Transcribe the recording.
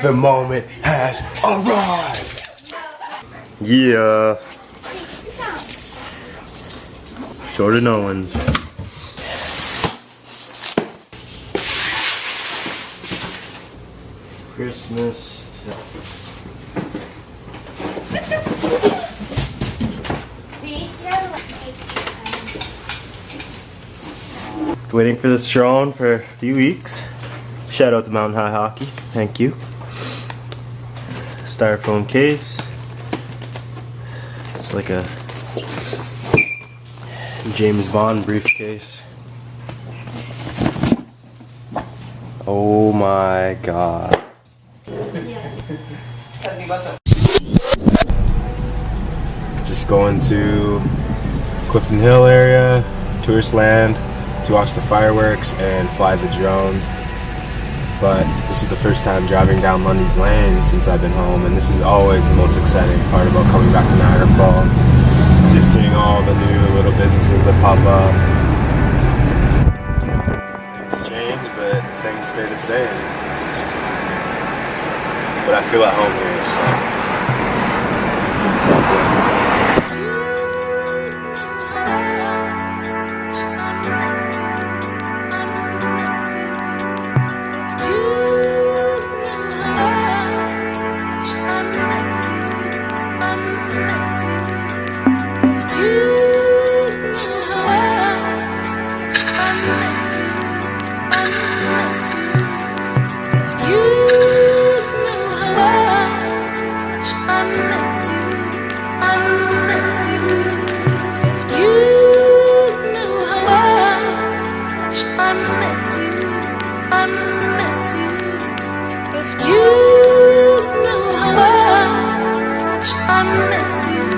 The moment has arrived. Yeah. Jordan Owens. Christmas. Waiting for this drone for a few weeks. Shout out to Mountain High Hockey. Thank you. Styrofoam case. It's like a James Bond briefcase. Oh my god. Just going to Clifton Hill area, tourist land, to watch the fireworks and fly the drone. But this is the first time driving down Lundy's Lane since I've been home, and this is always the most exciting part about coming back to Niagara Falls. Just seeing all the new little businesses that pop up. Things change, but things stay the same. But I feel at home here, so it's all good. I miss you.